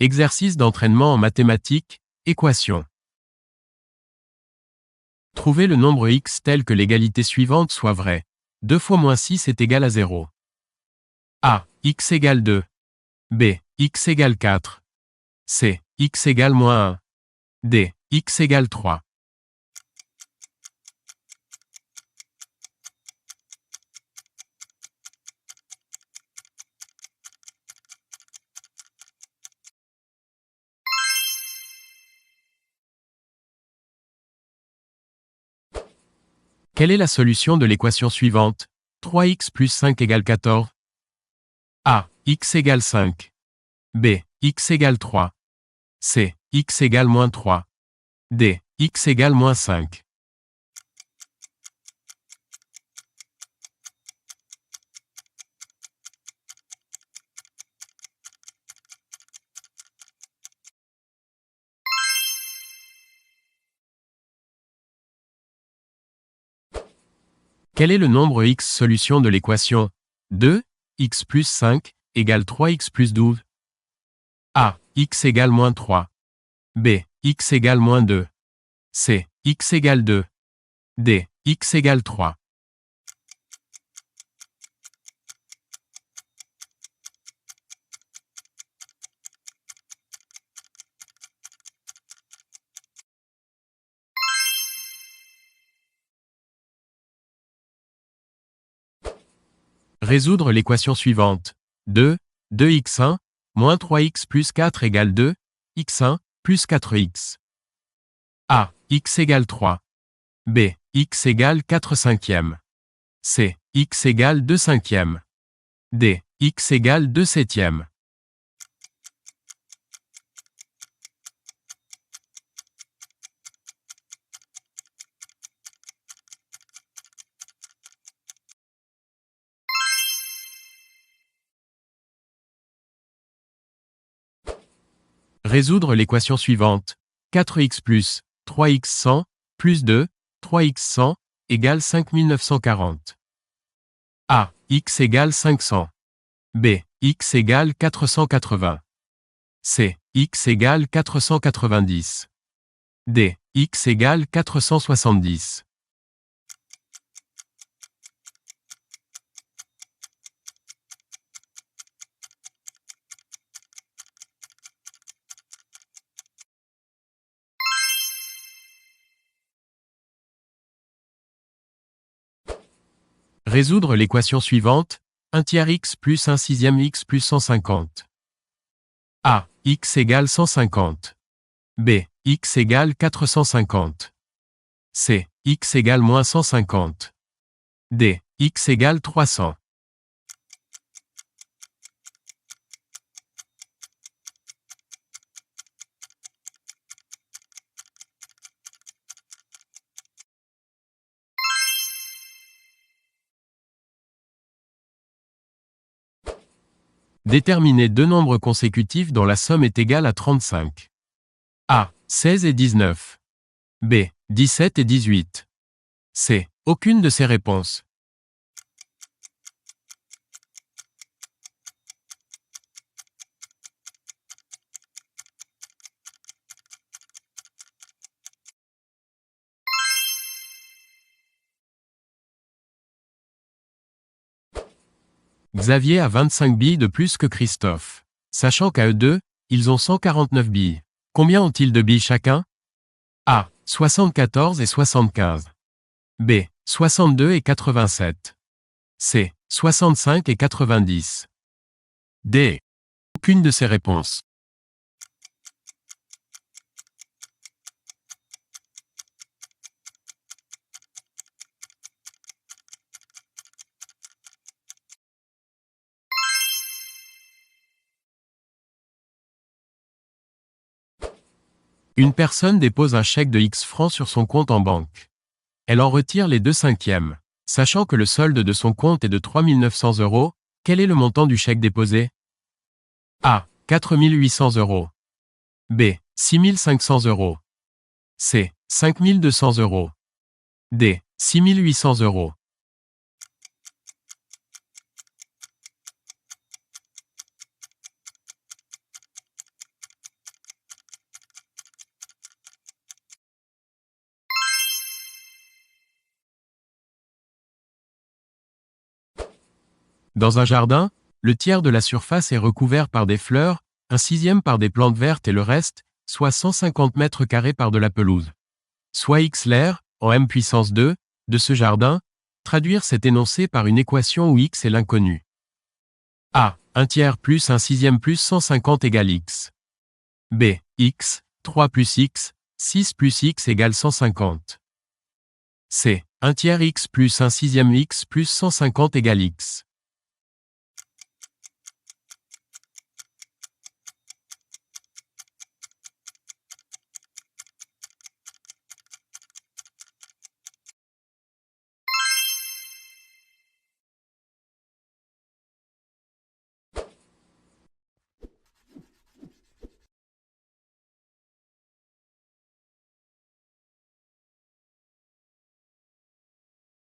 Exercice d'entraînement en mathématiques, équation. Trouvez le nombre x tel que l'égalité suivante soit vraie. 2 fois moins 6 est égal à 0. A. X égale 2. B. X égale 4. C. X égale moins 1. D. X égale 3. Quelle est la solution de l'équation suivante? 3x plus 5 égale 14. A. X égale 5. B. X égale 3. C. X égale moins 3. D. X égale moins 5. Quel est le nombre x solution de l'équation 2, x plus 5, égale 3x plus 12? A. X égale moins 3. B. X égale moins 2. C. X égale 2. D. X égale 3. Résoudre l'équation suivante. 2, 2x1, moins 3x plus 4 égale 2, x1, plus 4x. A. X égale 3. B. X égale 4 cinquièmes. C. X égale 2 cinquièmes. D. X égale 2 septièmes. Résoudre l'équation suivante. 4x plus 3x 100 plus 2, 3x 100 égale 5940. A. X égale 500. B. X égale 480. C. X égale 490. D. X égale 470. Résoudre l'équation suivante. 1 tiers x plus 1 sixième x plus 150. A. X égale 150. B. X égale 450. C. X égale moins 150. D. X égale 300. Déterminez deux nombres consécutifs dont la somme est égale à 35. A. 16 et 19. B. 17 et 18. C. Aucune de ces réponses. Xavier a 25 billes de plus que Christophe. Sachant qu'à eux deux, ils ont 149 billes. Combien ont-ils de billes chacun? A. 74 et 75. B. 62 et 87. C. 65 et 90. D. Aucune de ces réponses. Une personne dépose un chèque de X francs sur son compte en banque. Elle en retire les 2 cinquièmes. Sachant que le solde de son compte est de 3 900 €, quel est le montant du chèque déposé? A. 4 800 €. B. 6 500 €. C. 5 200 €. D. 6 800 €. Dans un jardin, le tiers de la surface est recouvert par des fleurs, un sixième par des plantes vertes et le reste, soit 150 mètres carrés par de la pelouse. Soit x l'aire, en m puissance 2, de ce jardin, traduire cet énoncé par une équation où x est l'inconnu. A. 1 tiers plus 1 sixième plus 150 égale x. B. X, 3 plus x, 6 plus x égale 150. C. 1 tiers x plus 1 sixième x plus 150 égale x.